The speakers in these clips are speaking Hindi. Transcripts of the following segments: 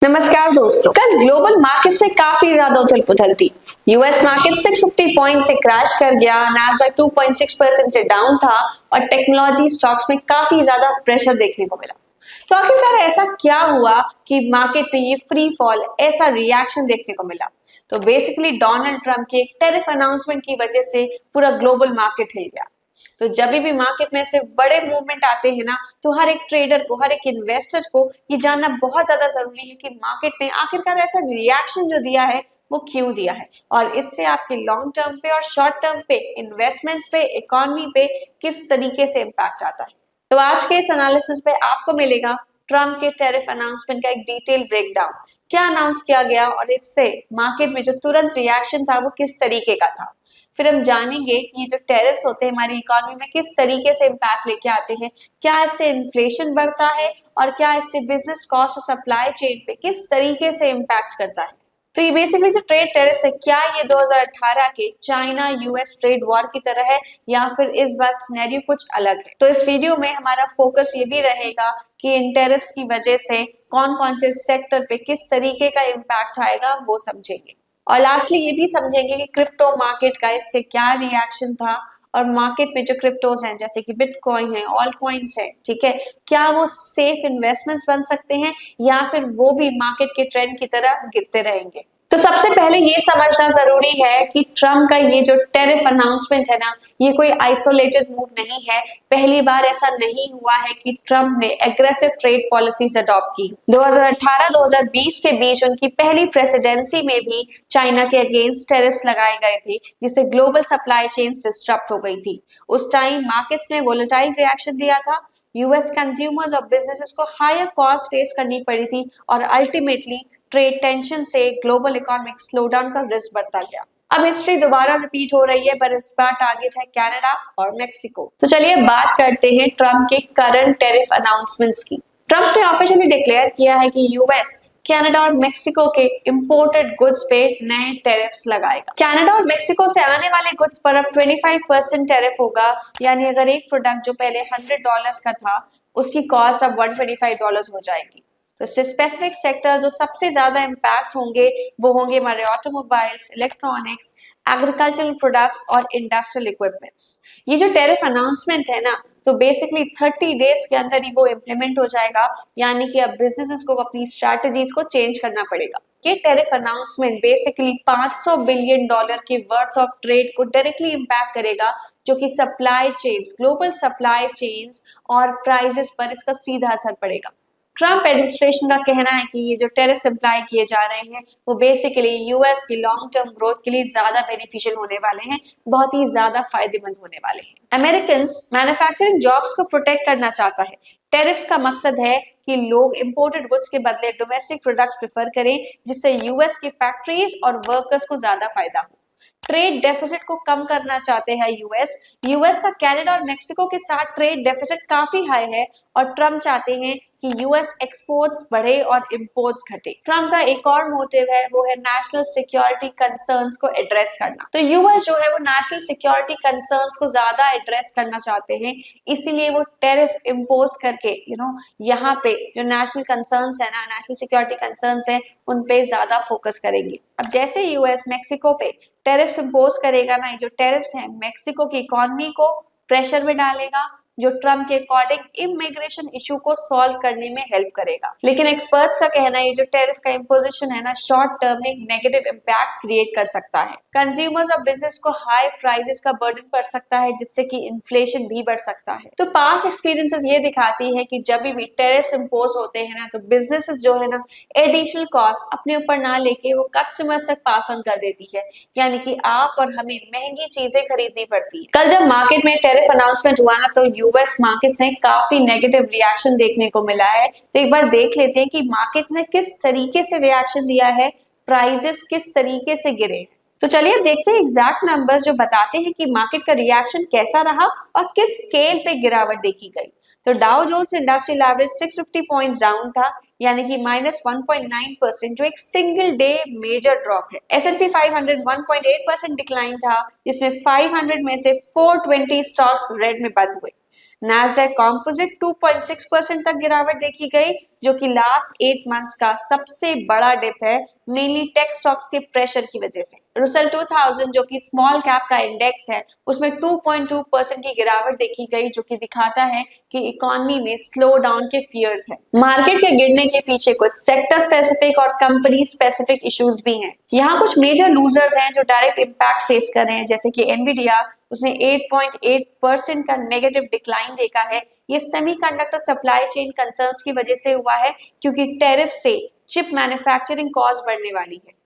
नमस्कार दोस्तों। कल ग्लोबल मार्केट में काफी ज्यादा उथल पुथल थी। यूएस मार्केट 650 पॉइंट से क्रैश कर गया, नैस्डैक 2.6% से डाउन था और टेक्नोलॉजी स्टॉक्स में काफी ज्यादा प्रेशर देखने को मिला। तो आखिरकार ऐसा क्या हुआ कि मार्केट पे ये फ्री फॉल, ऐसा रिएक्शन देखने को मिला? तो बेसिकली डोनाल्ड ट्रम्प के एक टैरिफ अनाउंसमेंट की वजह से पूरा ग्लोबल मार्केट हिल गया। तो जब भी मार्केट में ऐसे बड़े मूवमेंट आते हैं ना, तो हर एक ट्रेडर को, हर एक इन्वेस्टर को ये जानना बहुत ज्यादा जरूरी है कि मार्केट ने आखिरकार ऐसा रिएक्शन जो दिया है वो क्यों दिया है और इससे आपके लॉन्ग टर्म पे और शॉर्ट टर्म पे, इन्वेस्टमेंट्स पे, इकोनॉमी पे किस तरीके से इम्पैक्ट आता है। तो आज के इस एनालिसिस पे आपको मिलेगा ट्रम्प के टैरिफ अनाउंसमेंट का एक डिटेल ब्रेकडाउन, क्या अनाउंस किया गया और इससे मार्केट में जो तुरंत रिएक्शन था वो किस तरीके का था। फिर हम जानेंगे कि ये जो टैरिफ्स होते हैं हमारी इकोनॉमी में किस तरीके से इम्पैक्ट लेके आते हैं, क्या इससे इन्फ्लेशन बढ़ता है और क्या इससे बिजनेस कॉस्ट और सप्लाई चेन पे किस तरीके से इम्पैक्ट करता है। तो ये बेसिकली जो ट्रेड टैरिफ्स है, क्या ये 2018 के चाइना यूएस ट्रेड वॉर की तरह है या फिर इस बार सिनेरियो कुछ अलग है। तो इस वीडियो में हमारा फोकस ये भी रहेगा कि इन टैरिफ्स की वजह से कौन कौन से सेक्टर पे किस तरीके का इम्पैक्ट आएगा वो समझेंगे और लास्टली ये भी समझेंगे कि क्रिप्टो मार्केट का इससे क्या रिएक्शन था और मार्केट में जो क्रिप्टोज हैं जैसे कि बिटकॉइन है, ऑल कॉइन्स है, ठीक है, क्या वो सेफ इन्वेस्टमेंट्स बन सकते हैं या फिर वो भी मार्केट के ट्रेंड की तरह गिरते रहेंगे। तो सबसे पहले ये समझना जरूरी है कि ट्रम्प का ये जो टैरिफ अनाउंसमेंट है ना, ये कोई आइसोलेटेड मूव नहीं है। पहली बार ऐसा नहीं हुआ है कि ट्रम्प ने एग्रेसिव ट्रेड पॉलिसीज अडॉप्ट की। 2018-2020 के बीच उनकी पहली प्रेसिडेंसी में भी चाइना के अगेंस्ट टैरिफ्स लगाए गए थे, जिससे ग्लोबल सप्लाई चेन्स डिस्टर्ब हो गई थी। उस टाइम मार्केट्स में वोलेटाइल रिएक्शन दिया था, यूएस कंज्यूमर्स और बिजनेसेस को हायर कॉस्ट फेस करनी पड़ी थी और अल्टीमेटली ट्रेड टेंशन से ग्लोबल इकोनॉमिक स्लोडाउन का रिस्क बढ़ता गया। अब हिस्ट्री दोबारा रिपीट हो रही है, पर इस बार टारगेट है कनाडा और मेक्सिको। तो चलिए बात करते हैं ट्रम्प के करंट टैरिफ अनाउंसमेंट्स की। ट्रम्प ने ऑफिशियली डिक्लेयर किया है कि यूएस कनाडा और मेक्सिको के इंपोर्टेड गुड्स पे नए टैरिफ्स लगाएगा। कनाडा और मेक्सिको से आने वाले गुड्स पर अब 25% टैरिफ होगा, यानी अगर एक प्रोडक्ट जो पहले $100 का था उसकी कॉस्ट अब $125 हो जाएगी। तो स्पेसिफिक सेक्टर जो सबसे ज्यादा इम्पैक्ट होंगे वो होंगे हमारे ऑटोमोबाइल्स, इलेक्ट्रॉनिक्स, एग्रीकल्चरल प्रोडक्ट्स और इंडस्ट्रियल इक्विपमेंट्स। ये जो टैरिफ अनाउंसमेंट है ना, तो बेसिकली 30 डेज के अंदर ही वो इम्प्लीमेंट हो जाएगा, यानी कि अब बिजनेसेस को अपनी स्ट्रैटेजीज को चेंज करना पड़ेगा। ये टैरिफ अनाउंसमेंट बेसिकली $500 बिलियन की वर्थ ऑफ ट्रेड को डायरेक्टली इम्पैक्ट करेगा, जो कि supply chains, global supply chains और प्राइजेस पर इसका सीधा असर पड़ेगा। ट्रम्प एडमिनिस्ट्रेशन का कहना है कि ये जो टैरिफ्स अप्लाई किए जा रहे हैं वो बेसिकली यूएस की लॉन्ग टर्म ग्रोथ के लिए ज्यादा बेनिफिशियल होने वाले हैं, बहुत ही ज्यादा फायदेमंद होने वाले हैं। अमेरिकन मैन्युफैक्चरिंग जॉब्स को प्रोटेक्ट करना चाहता है। टैरिफ्स का मकसद है कि लोग इंपोर्टेड गुड्स के बदले डोमेस्टिक प्रोडक्ट्स प्रेफर करें, जिससे यूएस की फैक्ट्रीज और वर्कर्स को ज्यादा फायदा हो। ट्रेड डेफिसिट को कम करना चाहते हैं यूएस का कनाडा और मेक्सिको के साथ ट्रेड डेफिसिट काफी हाई है और ट्रम्प चाहते हैं कि यूएस एक्सपोर्ट्स बढ़े और इंपोर्ट्स घटे। ट्रम्प का एक और मोटिव है, वो है नेशनल सिक्योरिटी कंसर्न्स को एड्रेस करना। तो यूएस जो है वो नेशनल सिक्योरिटी कंसर्न्स को ज्यादा एड्रेस करना चाहते हैं, इसीलिए वो टैरिफ इम्पोज करके यहाँ पे जो नेशनल कंसर्न्स है ना, नेशनल सिक्योरिटी कंसर्न्स है, उन पे ज्यादा फोकस करेंगे। अब जैसे यूएस मेक्सिको पे टैरिफ्स इम्पोज करेगा ना, ये जो टैरिफ्स हैं मेक्सिको की इकोनॉमी को प्रेशर में डालेगा, जो ट्रम्प के अकॉर्डिंग इमिग्रेशन इशू को सॉल्व करने में हेल्प करेगा। लेकिन एक्सपर्ट्स का कहना है ये जो टैरिफ का इम्पोजिशन है ना, शॉर्ट टर्म में एक नेगेटिव इम्पैक्ट क्रिएट कर सकता है। कंज्यूमर्स और बिजनेस को हाई प्राइसेस का बर्डन पड़ सकता है, जिससे कि इन्फ्लेशन भी बढ़ सकता है। तो पास्ट एक्सपीरियंसेस ये दिखाती है कि जब भी टैरिफ्स इम्पोज होते हैं ना, तो बिजनेसेस जो है ना एडिशनल कॉस्ट अपने ऊपर ना लेके वो कस्टमर्स तक पास ऑन कर देती है, यानी कि आप और हमें महंगी चीजें खरीदनी पड़ती है। कल जब मार्केट में टैरिफ अनाउंसमेंट हुआ ना, तो यूएस मार्केट से काफी नेगेटिव रिएक्शन देखने को मिला है। तो एक बार देख लेते हैं कि मार्केट ने किस तरीके से रिएक्शन दिया है, प्राइजेस किस तरीके से गिरे। तो चलिए देखते हैं एग्जैक्ट नंबर्स जो बताते हैं कि मार्केट का रिएक्शन कैसा रहा और किस स्केल पे गिरावट देखी गई। तो Dow Jones industrial average 650 points down था, यानी कि -1.9%, जो एक सिंगल डे मेजर ड्रॉप है। S&P 500 1.8% डिक्लाइन था, जिसमें 500 में से 420 स्टॉक्स रेड में बंद हुए। नैस्डैक कंपोजिट 2.6% तक गिरावट देखी गई, जो कि लास्ट 8 मंथ्स का सबसे बड़ा डिप है, मेनली टेक स्टॉक्स के प्रेशर की वजह से। रुसेल 2000 जो कि स्मॉल कैप का इंडेक्स है, उसमें 2.2% की गिरावट देखी गई, जो कि दिखाता है कि इकोनॉमी में स्लो डाउन के फियर्स है। मार्केट के गिरने के पीछे कुछ सेक्टर स्पेसिफिक और कंपनी स्पेसिफिक इश्यूज भी हैं। यहाँ कुछ मेजर लूजर्स हैं जो डायरेक्ट इंपैक्ट फेस कर रहे हैं, जैसे कि एनवीडिया, उसने 8.8% का नेगेटिव डिक्लाइन देखा है। ये सेमीकंडक्टर सप्लाई चेन कंसर्न्स की वजह से हुआ है, क्योंकि टैरिफ से चिप मैन्युफैक्चरिंग कॉस्ट बढ़ने वाली है।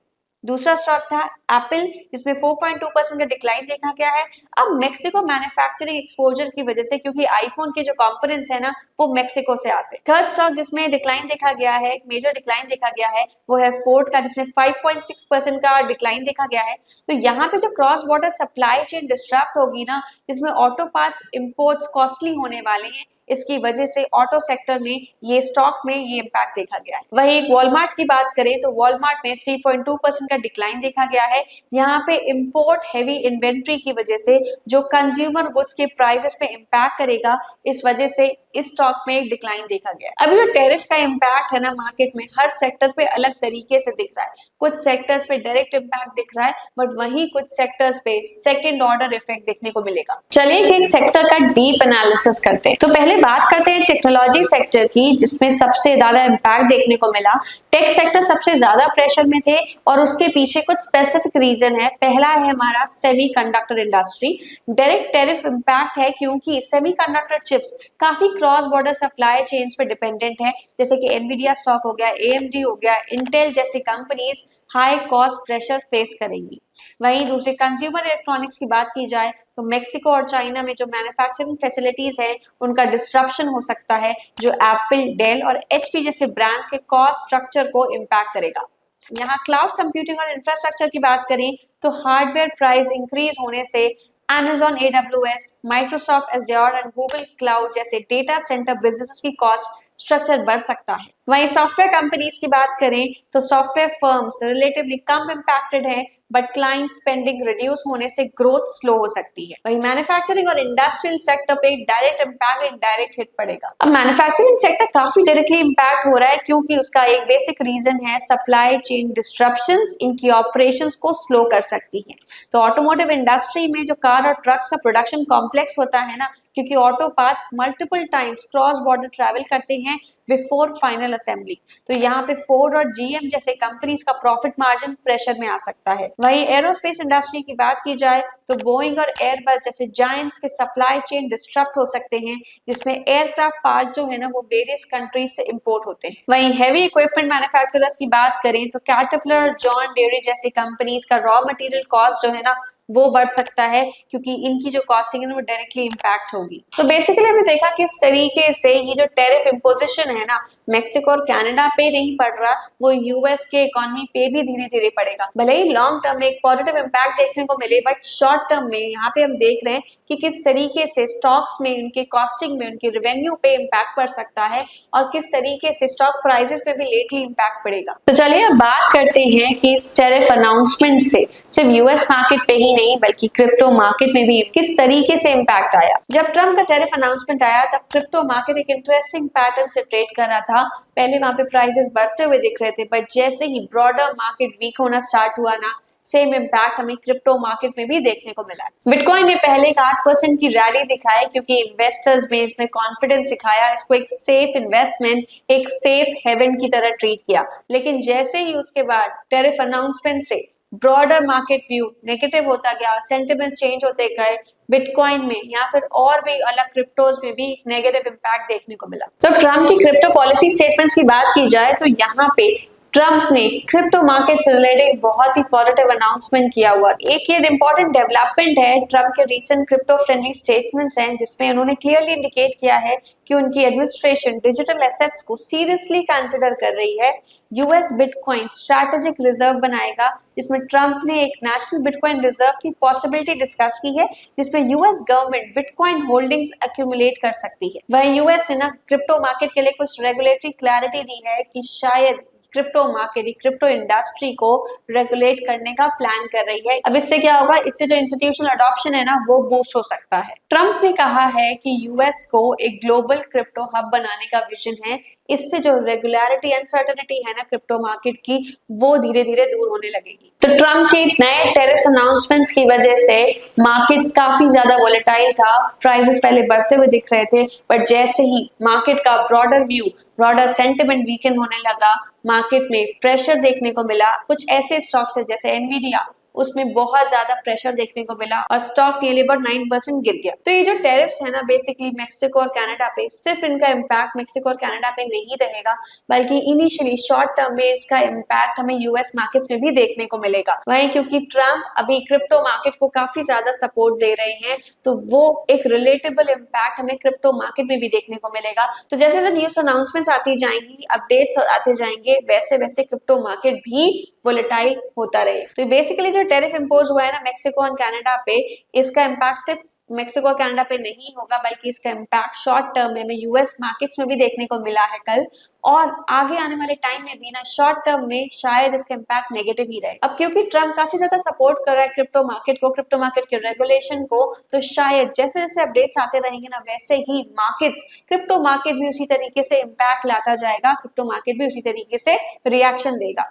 दूसरा स्टॉक था एप्पल, जिसमें 4.2% का डिक्लाइन देखा गया है। अब मेक्सिको मैन्युफैक्चरिंग एक्सपोजर की वजह से, क्योंकि आईफोन के जो कंपोनेंट्स है ना, वो मेक्सिको से आते हैं। थर्ड स्टॉक जिसमें डिक्लाइन देखा गया है, मेजर डिक्लाइन देखा गया है, वो है फोर्ड का, जिसमें 5.6% का डिक्लाइन देखा गया है। तो यहाँ पे जो cross border supply chain disrupt होगी ना, जिसमें ऑटो पार्ट्स इंपोर्ट्स कॉस्टली होने वाले हैं, इसकी वजह से ऑटो सेक्टर में ये स्टॉक में ये इम्पैक्ट देखा गया है। वही वॉलमार्ट की बात करें तो वॉलमार्ट में 3.2% का डिक्लाइन देखा गया है। यहाँ पे इंपोर्ट हेवी इन्वेंट्री की वजह से जो कंज्यूमर गुड्स के प्राइसेस पे इम्पैक्ट करेगा, इस वजह से इस स्टॉक में एक डिक्लाइन देखा गया है। अभी जो टैरिफ का इम्पैक्ट है ना, मार्केट में हर सेक्टर पे अलग तरीके से दिख रहा है। कुछ सेक्टर्स पे डायरेक्ट इम्पैक्ट दिख रहा है, बट वहीं कुछ सेक्टर्स पे सेकेंड ऑर्डर इफेक्ट देखने को मिलेगा। चलिए एक सेक्टर का डीप एनालिसिस करते हैं। तो पहले बात करते हैं टेक्नोलॉजी सेक्टर की, जिसमें सबसे ज्यादा इम्पैक्ट देखने को मिला। टेक सेक्टर सबसे ज्यादा प्रेशर में थे और उसके पीछे कुछ स्पेसिफिक रीजन है। पहला है हमारा semiconductor industry. Direct tariff impact है, क्योंकि सेमीकंडक्टर चिप्स काफी क्रॉस बॉर्डर सप्लाई चेन्स पे डिपेंडेंट है, जैसे कि एनवीडिया स्टॉक हो गया, एएमडी हो गया, इंटेल जैसी companies high cost pressure face करेंगी। वहीं दूसरे कंज्यूमर इलेक्ट्रॉनिक्स की बात की जाए तो मेक्सिको और चाइना में जो मैन्युफैक्चरिंग फैसिलिटीज है, उनका डिस्ट्रप्शन हो सकता है, जो एप्पल, डेल और एचपी जैसे ब्रांड्स के कॉस्ट स्ट्रक्चर को इम्पैक्ट करेगा। यहाँ क्लाउड कंप्यूटिंग और इंफ्रास्ट्रक्चर की बात करें तो हार्डवेयर प्राइस इंक्रीज होने से Amazon AWS, Microsoft Azure और गूगल क्लाउड जैसे डेटा सेंटर बिजनेस की कॉस्ट स्ट्रक्चर बढ़ सकता है। वहीं सॉफ्टवेयर कंपनीज की बात करें तो सॉफ्टवेयर फर्म्स रिलेटिवली कम इम्पैक्टेड है, बट क्लाइंट स्पेंडिंग रिड्यूस होने से ग्रोथ स्लो हो सकती है। वहीं मैन्युफैक्चरिंग और इंडस्ट्रियल सेक्टर पे डायरेक्ट इम्पैक्ट, इनडायरेक्ट हिट पड़ेगा। अब मैन्युफैक्चरिंग सेक्टर काफी डायरेक्टली इम्पैक्ट हो रहा है, क्योंकि उसका एक बेसिक रीजन है सप्लाई चेन डिस्ट्रप्शंस, इनकी ऑपरेशंस को स्लो कर सकती है। तो ऑटोमोटिव इंडस्ट्री में जो कार और ट्रक्स का प्रोडक्शन कॉम्प्लेक्स होता है ना, क्योंकि auto parts multiple times cross border travel करते हैं बिफोर फाइनल असेंबली, तो यहाँ पे फोर्ड और जीएम जैसे कंपनीज का प्रॉफिट मार्जिन प्रेशर में आ सकता है। वहीं एरोस्पेस इंडस्ट्री की बात की जाए तो बोइंग और एयरबस जैसे जायंट्स के सप्लाई चेन डिस्ट्रप्ट हो सकते हैं, जिसमें एयरक्राफ्ट पार्ट जो है ना, वो वेरियस कंट्रीज से इंपोर्ट होते हैं। वहीं हेवी इक्विपमेंट मैन्युफैक्चरर्स की बात करें तो कैटरपिलर, जॉन डेरी जैसी कंपनीज का रॉ मटेरियल कॉस्ट जो है ना, वो बढ़ सकता है, क्योंकि इनकी जो कॉस्टिंग है वो डायरेक्टली इम्पैक्ट होगी। तो बेसिकली हमने देखा किस तरीके से ये जो टैरिफ इम्पोजिशन है ना, मेक्सिको और कनाडा पे नहीं पड़ रहा, वो यूएस के इकोनॉमी पे भी धीरे धीरे पड़ेगा। भले ही लॉन्ग टर्म में एक पॉजिटिव इम्पैक्ट देखने को मिले, बट शॉर्ट टर्म में यहाँ पे हम देख रहे हैं कि किस तरीके से स्टॉक्स में, उनके कॉस्टिंग में, उनके रेवेन्यू पे इम्पैक्ट पड़ सकता है, और किस तरीके से स्टॉक प्राइसेस पे भी लेटली इम्पैक्ट पड़ेगा। तो चलिए अब बात करते हैं कि इस टैरिफ अनाउंसमेंट से सिर्फ यूएस मार्केट पे ही नहीं, बल्कि क्रिप्टो मार्केट में भी किस तरीके से इम्पैक्ट आया। जब ट्रम्प का टैरिफ अनाउंसमेंट आया, तब क्रिप्टो मार्केट एक इंटरेस्टिंग पैटर्न से ट्रेड कर रहा था। पहले वहां पे प्राइसेस बढ़ते हुए दिख रहे थे, बट जैसे ही ब्रॉडर मार्केट वीक होना स्टार्ट हुआ ना, सेम इम्पैक्ट हमें क्रिप्टो मार्केट में भी देखने को मिला। बिटकॉइन ने पहले एक 8% की रैली दिखाई, क्योंकि इन्वेस्टर्स में इसमें कॉन्फिडेंस दिखाया, इसको एक सेफ इन्वेस्टमेंट, एक सेफ हेवन की तरह ट्रीट किया। लेकिन जैसे ही उसके बाद टैरिफ अनाउंसमेंट से ब्रॉडर मार्केट व्यू नेगेटिव होता गया, सेंटिमेंट चेंज होते गए, बिटकॉइन में या फिर और भी अलग क्रिप्टोज में भी एक नेगेटिव इम्पैक्ट देखने को मिला। तो ट्रम्प की क्रिप्टो पॉलिसी स्टेटमेंट्स की बात की जाए तो यहाँ पे ट्रम्प ने क्रिप्टो मार्केट से रिलेटेड बहुत ही पॉजिटिव अनाउंसमेंट किया हुआ। एक ये इंपॉर्टेंट डेवलपमेंट है, ट्रम्प के रीसेंट क्रिप्टो फ्रेंडली स्टेटमेंट्स हैं, जिसमें उन्होंने क्लियरली इंडिकेट किया है कि उनकी एडमिनिस्ट्रेशन डिजिटल एसेट्स को सीरियसली कंसिडर कर रही है। यूएस बिटकॉइन स्ट्रैटेजिक रिजर्व बनाएगा, जिसमें ट्रम्प ने एक नेशनल बिटकॉइन रिजर्व की पॉसिबिलिटी डिस्कस की है, जिसमें US government bitcoin holdings accumulate कर सकती है। वहीं यूएस ने ना क्रिप्टो मार्केट के लिए कुछ रेगुलेटरी क्लैरिटी दी है कि शायद क्रिप्टो मार्केट, क्रिप्टो इंडस्ट्री को रेगुलेट करने का प्लान कर रही है। अब इससे क्या होगा, इससे जो इंस्टीट्यूशनल अडॉप्शन है ना वो बूस्ट हो सकता है। ट्रम्प ने कहा है कि यूएस को एक ग्लोबल क्रिप्टो हब बनाने का विजन है। इससे जो रेगुलरिटी अनसर्टेनिटी है ना क्रिप्टो मार्केट की, वो धीरे धीरे दूर होने लगेगी। तो ट्रम्प के नए टेरिफ अनाउंसमेंट्स की वजह से मार्केट काफी ज्यादा वोलेटाइल था, प्राइसेस पहले बढ़ते हुए दिख रहे थे, बट जैसे ही मार्केट का ब्रॉडर सेंटिमेंट वीकन होने लगा, मार्केट में प्रेशर देखने को मिला। कुछ ऐसे स्टॉक्स है जैसे एनवीडिया, उसमें बहुत ज्यादा प्रेशर देखने को मिला और स्टॉक नियरली अबाउट 9% गिर गया। तो ये जो टैरिफ्स है ना बेसिकली मेक्सिको और कनाडा पे, सिर्फ इनका इम्पैक्ट मेक्सिको और कनाडा पे नहीं रहेगा, बल्कि इनिशियली शॉर्ट टर्म में इसका इम्पैक्ट हमें यूएस मार्केट्स में भी देखने को मिलेगा। वहीं क्योंकि ट्रम्प अभी क्रिप्टो मार्केट को काफी ज्यादा सपोर्ट दे रहे हैं, तो वो एक रिलेटेबल इम्पैक्ट हमें क्रिप्टो मार्केट में भी देखने को मिलेगा। तो जैसे जैसे न्यूज अनाउंसमेंट्स आती जाएंगी, अपडेट्स आते जाएंगे, वैसे वैसे क्रिप्टो मार्केट भी वोलेटाइल होता रहे। तो बेसिकली जो टैरिफ इंपोज हुआ है ना मेक्सिको और कनाडा पे, इसका इम्पैक्ट सिर्फ मेक्सिको और कनाडा पे नहीं होगा, बल्कि इसका इम्पैक्ट शॉर्ट टर्म में हमें यूएस मार्केट्स में भी देखने को मिला है कल, और आगे आने वाले टाइम में भी ना शॉर्ट टर्म में शायद इसका इम्पैक्ट नेगेटिव ही रहे। अब क्योंकि ट्रम्प काफी ज्यादा सपोर्ट कर रहा है क्रिप्टो मार्केट को, क्रिप्टो मार्केट के रेगुलेशन को, तो शायद जैसे जैसे अपडेट्स आते रहेंगे ना वैसे ही क्रिप्टो मार्केट भी उसी तरीके से इम्पैक्ट लाता जाएगा, क्रिप्टो मार्केट भी उसी तरीके से रिएक्शन देगा।